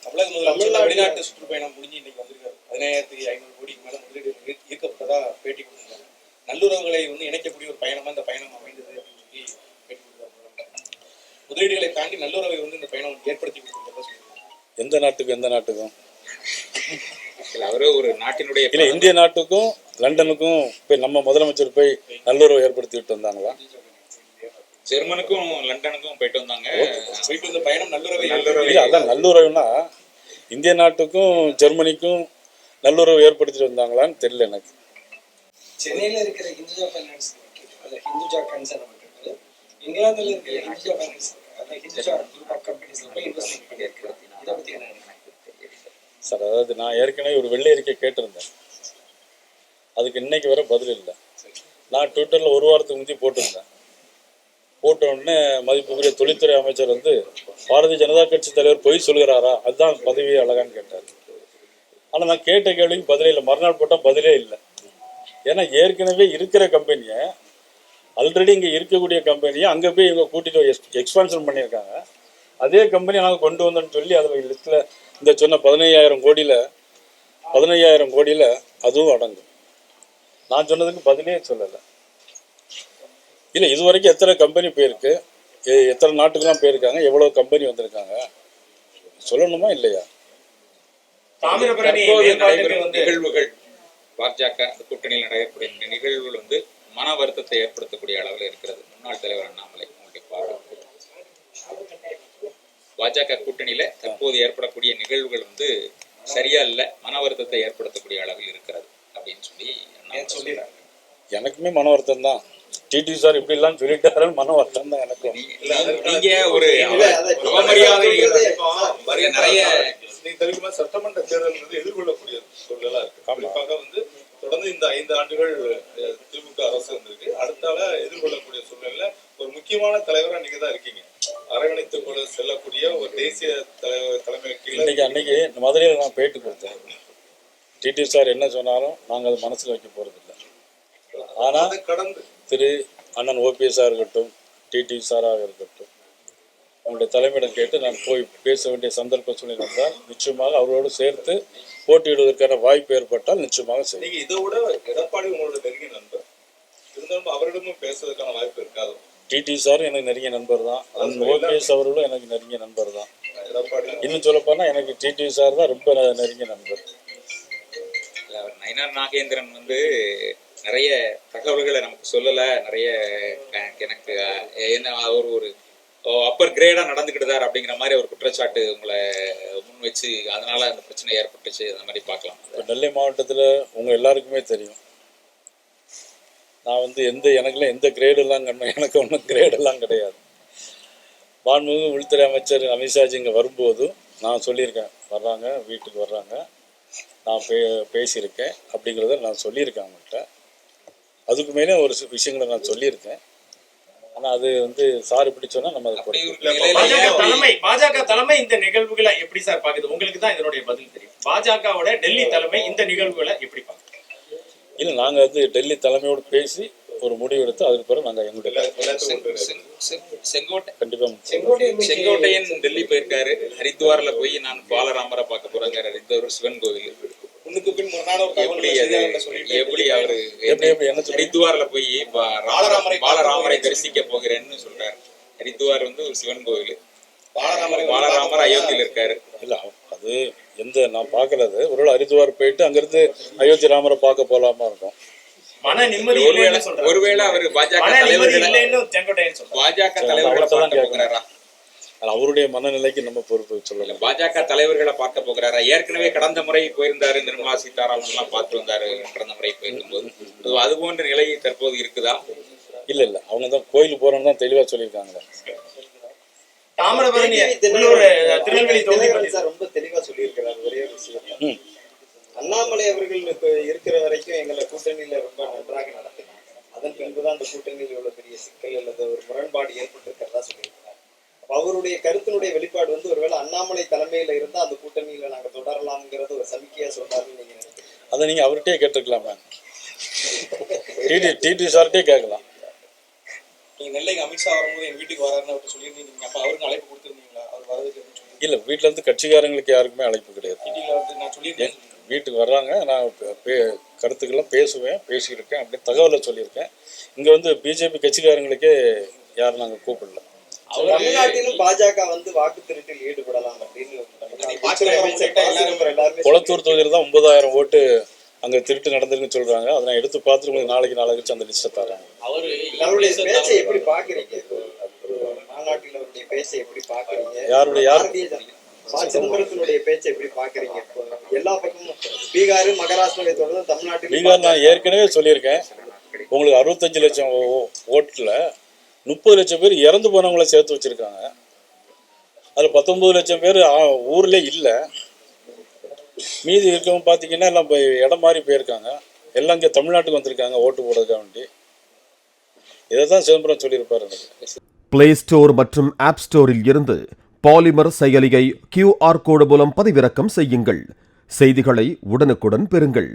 தமிழக முதலமைச்சர் வெளிநாட்டு சுற்றுப்பயணம் முடிஞ்சு இன்னைக்கு வந்திருக்காரு. 15,500 கோடிக்கு மேல முதலீடு ஈர்க்கப்பட்டதா பேட்டி கொடுத்திருக்காங்க. நல்லுறவுகளை இணைக்கக்கூடிய ஒரு பயணமா இந்த பயணம் அமைந்தது அப்படின்னு சொல்லி பேட்டி கொடுத்தாரு. முதலீடுகளை தாண்டி நல்லுறவை இந்த பயணம் ஏற்படுத்தி கொடுத்திருக்கிறதா சொல்லியிருக்காங்க. எந்த நாட்டுக்கும் அவரு ஒரு நாட்டினுடைய இல்ல இந்திய நாட்டுக்கும் லண்டனுக்கும் போய் நம்ம முதலமைச்சர் போய் நல்லுறவு ஏற்படுத்திட்டு வந்தாங்களா? ஜெர்மனுக்கும் லண்டனுக்கும் போயிட்டு வந்தாங்க. போயிட்டு வந்த பயணம் நல்லுறவை அதான் நல்லுறவுனா இந்திய நாட்டுக்கும் ஜெர்மனிக்கும் நல்லுறவு ஏற்படுத்திட்டு வந்தாங்களான்னு தெரியல எனக்கு. சென்னையில இருக்கிற ஹிந்துஜா ஃபைனான்ஸ் ஹிந்துஜா கன்சர்ன் இங்கிலாந்துல இருக்கிற Hinduja finance Hinduja group of கம்பெனிஸ்ல போய் இன்வெஸ்ட்மென்ட் பண்ணியிருக்கிறது. இதை பத்தி என்ன சார்? அதாவது நான் ஏற்கனவே ஒரு வெள்ளை அறிக்கை கேட்டிருந்தேன், அதுக்கு இன்னைக்கு வர பதில் இல்லை. நான் ட்விட்டரில் ஒரு வாரத்துக்கு முந்தி போட்டிருந்தேன். போட்ட உடனே மதிப்புக்குரிய தொழில்துறை அமைச்சர் பாரதிய ஜனதா கட்சி தலைவர் பொய் சொல்கிறாரா, அதுதான் பதவி அழகான்னு கேட்டார். ஆனால் நான் கேட்ட கேள்விக்கு பதிலே இல்லை. மறுநாள் போட்டால் பதிலே இல்லை. ஏன்னா ஏற்கனவே இருக்கிற கம்பெனியை, ஆல்ரெடி இங்கே இருக்கக்கூடிய கம்பெனியை அங்கே போய் இவங்க கூட்டிகிட்டு எக்ஸ்பான்ஷன் பண்ணியிருக்காங்க. அதே கம்பெனி நாங்கள் கொண்டு வந்தோன்னு சொல்லி அதில் லிஸ்ட்டில் இந்த சொன்ன 15,000 கோடியில் அதுவும் அடங்கும். நான் சொன்னதுக்கு பதிலே சொல்லலை. இல்லை இது வரைக்கும் எத்தனை கம்பெனி போயிருக்கு, எத்தனை நாட்டுக்கெல்லாம் போயிருக்காங்க, எவ்வளோ கம்பெனி வந்திருக்காங்க சொல்லணுமா இல்லையா? நிகழ்வுகள் பாஜக கூட்டணியில் நடைபெறக்கூடிய நிகழ்வுகள் மன வருத்தத்தை ஏற்படுத்தக்கூடிய அளவில் இருக்கிறது. முன்னாள் தலைவர் அண்ணாமலை பாஜக கூட்டணியில தற்போது ஏற்படக்கூடிய நிகழ்வுகள் சரியா இல்ல, மன வருத்தத்தை ஏற்படுத்தக்கூடிய அளவில் இருக்கிறது அப்படின்னு சொல்லி சொல்லிடுறாங்க. எனக்குமே மன வருத்தம் தான். டிடி சார் இப்படி எல்லாம் சொல்லிட்டாரு, மன வருத்தம் தான் எனக்கு. நீங்க ஒரு அவமரியாதை நிறைய சட்டமன்ற தேர்தல் எதிர்கொள்ளக்கூடிய சூழலா இருக்கு. குறிப்பாக தொடர்ந்து இந்த 5 ஆண்டுகள் திமுக அரசு வந்திருக்கு. அடுத்தால எதிர்கொள்ளக்கூடிய சூழ்நிலையில ஒரு முக்கியமான தலைவரா நீங்க தான் இருக்கீங்க. அரவணைத்துக் கொள்ள செல்லக்கூடிய ஒரு தேசிய தலைமை அன்னைக்கு மதுரையில் நான் பேட்டி கொடுத்தேன். டிடி சார் என்ன சொன்னாலும் நாங்கள் அது மனசில் வைக்க போறது இல்லை. ஆனால் கடந்து திரு அண்ணன் ஓபிஎஸ்ஸாக இருக்கட்டும், டிடி சாராக இருக்கட்டும், அவங்களுடைய தலைமையிடம் கேட்டு நான் போய் பேச வேண்டிய சந்தர்ப்ப சூழ்நிலை வந்தால் நிச்சயமாக அவரோடு சேர்த்து போட்டியிடுவதற்கான வாய்ப்பு ஏற்பட்டால் நிச்சயமாக செய்யும். இதை விட எடப்பாடி உங்களோட நெருங்கிய நண்பர் இருந்தாலும் அவரிடமும் பேசுவதற்கான வாய்ப்பு இருக்காது. டிடி சார் எனக்கு நெருங்கிய நண்பர் தான், ஓபிஎஸ் அவர்களும் எனக்கு நெருங்கிய நண்பர் தான். இன்னும் சொல்லப்போனால் எனக்கு டிடி சார் தான் ரொம்ப நெருங்கிய நண்பர். நயினார் நாகேந்திரன் நிறைய தகவல்களை நமக்கு சொல்லல. நிறைய எனக்கு என்ன ஒரு அப்பர் கிரேடா நடந்துக்கிட்டுதார் அப்படிங்கிற மாதிரி ஒரு குற்றச்சாட்டு உங்களை முன் வச்சு அதனால அந்த பிரச்சனை ஏற்பட்டுச்சு. அந்த மாதிரி பார்க்கலாம். நெல்லை மாவட்டத்தில் உங்க எல்லாருக்குமே தெரியும், நான் எனக்குலாம் எந்த கிரேடெல்லாம் எனக்கு ஒன்றும் கிரேடெல்லாம் கிடையாது. மாண்புமிகு உள்துறை அமைச்சர் அமித்ஷாஜி இங்கே வரும்போதும் நான் சொல்லியிருக்கேன், வர்றாங்க வீட்டுக்கு வர்றாங்க, நான் பேசியிருக்கேன் அப்படிங்கிறத நான் சொல்லியிருக்கேன் அவங்கள்ட்ட. அதுக்கு மேலே ஒரு விஷயங்களை நான் சொல்லியிருக்கேன். ஆனால் அது சார் இப்படி சொன்னால் நம்ம பாஜக தலைமை இந்த நிகழ்வுகளை எப்படி சார் பார்க்குது? உங்களுக்கு தான் இதனுடைய பதில் தெரியும். பாஜகவோட டெல்லி தலைமை இந்த நிகழ்வுகளை எப்படி பார்க்குது? இல்லை நாங்கள் டெல்லி தலைமையோடு பேசி ஒரு முடிவு எடுத்து அதுக்கு பிறகு நாங்கள் எங்களுடைய செங்கோட்டையன் டெல்லி போயிருக்காரு. ஹரித்வார்ல போய் நான் பாலராமரை பார்க்க போறாங்க. ஹரித்வார் சிவன் கோவில் எப்படி அவரு ஹரித்வார்ல போய் பாலராமரை தரிசிக்க போகிறேன்னு சொல்றாரு. ஹரித்வார் ஒரு சிவன் கோவில். பாலராமர் அயோத்தியில் இருக்காரு. இல்ல அது நான் பாக்குறது ஒருவேளை ஹரித்வார் போயிட்டு அங்கிருந்து அயோத்தி ராமரை பார்க்க போலாமா இருக்கும். ஒருவேளை அவரு பாஜக தலைவர்களை போகிறாரா? அவருடைய மனநிலைக்கு நம்ம பொறுப்பு சொல்லல. பாஜக தலைவர்களை பார்க்க போகிறாரா? ஏற்கனவே கடந்த முறை போயிருந்தாரு, நிர்மலா சீதாராமன் எல்லாம் பார்த்து வந்தாரு கடந்த முறை போயிருக்கும் போது. அது போன்ற நிலை தற்போது இருக்குதா? இல்ல அவங்க தான் கோயிலுக்கு போறோம்னு தான் தெளிவா சொல்லியிருக்காங்க. ரொம்ப தெளிவா சொல்லியிருக்கிறார். ஒரே விஷயம், அண்ணாமலை அவர்கள் இப்ப இருக்கிற வரைக்கும் எங்களை கூட்டணியில ரொம்ப நன்றாக நடத்தினாங்க. அதன் பின்புதான் அந்த கூட்டணியில் இவ்வளவு பெரிய சிக்கல் அல்லது ஒரு முரண்பாடு ஏற்பட்டிருக்கிறதா சொல்லியிருக்கிறார். அவருடைய கருத்தினுடைய வெளிப்பாடு ஒருவேளை அண்ணாமலை தலைமையில இருந்தா அந்த கூட்டணியில நாங்க தொடரலாம்ங்கிறது ஒரு சமிக்கையா சொல்றாருன்னு நீங்க நினைக்கிறீங்க? அதை நீங்க அவர்கிட்டே கேட்டுக்கலாமா? டிடி சார்ட்டே கேட்கலாம். நீங்க நெல்லைக்கு அமித்ஷா வரும்போது என் வீட்டுக்கு வராருன்னு அவர்கிட்ட சொல்லியிருந்தீங்க. அப்ப அவருக்கு அழைப்பு கொடுத்துருந்தீங்களா? அவர் வரதுக்கு இல்லை, வீட்டிலேருந்து கட்சிக்காரங்களுக்கு யாருக்குமே அழைப்பு கிடையாது. மீட்டிங்ல வந்து நான் சொல்லியிருக்கேன். வீட்டுக்கு வர்றாங்க, நான் கருத்துக்கெல்லாம் பேசியிருக்கேன், அப்படி தகவலை சொல்லியிருக்கேன். இங்கே வந்து பிஜேபி கட்சிக்காரங்களுக்கே யாரும் நாங்கள் கூப்பிடல. தமிழ்நாட்டிலும் பாஜக வந்து வாக்கு திருட்டில் ஈடுபடலாம் அப்படின்னு குளத்தூர் தொகுதியில் தான் 9,000 ஓட்டு அங்கே திருட்டு நடந்திருக்குன்னு சொல்கிறாங்க. அதை நான் எடுத்து பார்த்துட்டு உங்களுக்கு நாளைக்கு அந்த லிஸ்ட்டை தரேன். அவருடைய பேச்சை எப்படி பாக்குறீங்க? மாநாட்டில் அவருடைய பேச்சை எப்படி பாக்குறீங்க? யார் சிதம்பரத்தினுடைய பேச்சை எப்படி பாக்குறீங்க? எல்லா பக்கமும் பீகார், மகாராஷ்டிராவை தொடர்ந்து தமிழ்நாட்டில் பீகார் நான் ஏற்கனவே சொல்லியிருக்கேன். உங்களுக்கு 65 லட்சம் ஓட்டில் 30 லட்சம் பேர் இறந்து போனவங்கள சேர்த்து வச்சிருக்காங்க. அதில் 19 லட்சம் பேர் ஊர்ல இல்லை. மீதி இருக்கவங்க பார்த்தீங்கன்னா எல்லாம் இடம் மாறி போயிருக்காங்க. எல்லாம் இங்கே தமிழ்நாட்டுக்கு வந்திருக்காங்க ஓட்டு போடுறதுக்காக வேண்டி. இதை தான் சிதம்பரம் சொல்லியிருப்பார். பிளே ஸ்டோர் மற்றும் ஆப் ஸ்டோரில் இருந்து பாலிமர் செயலியை QR கோடு மூலம் பதிவிறக்கம் செய்யுங்கள். செய்திகளை உடனுக்குடன் பெறுங்கள்.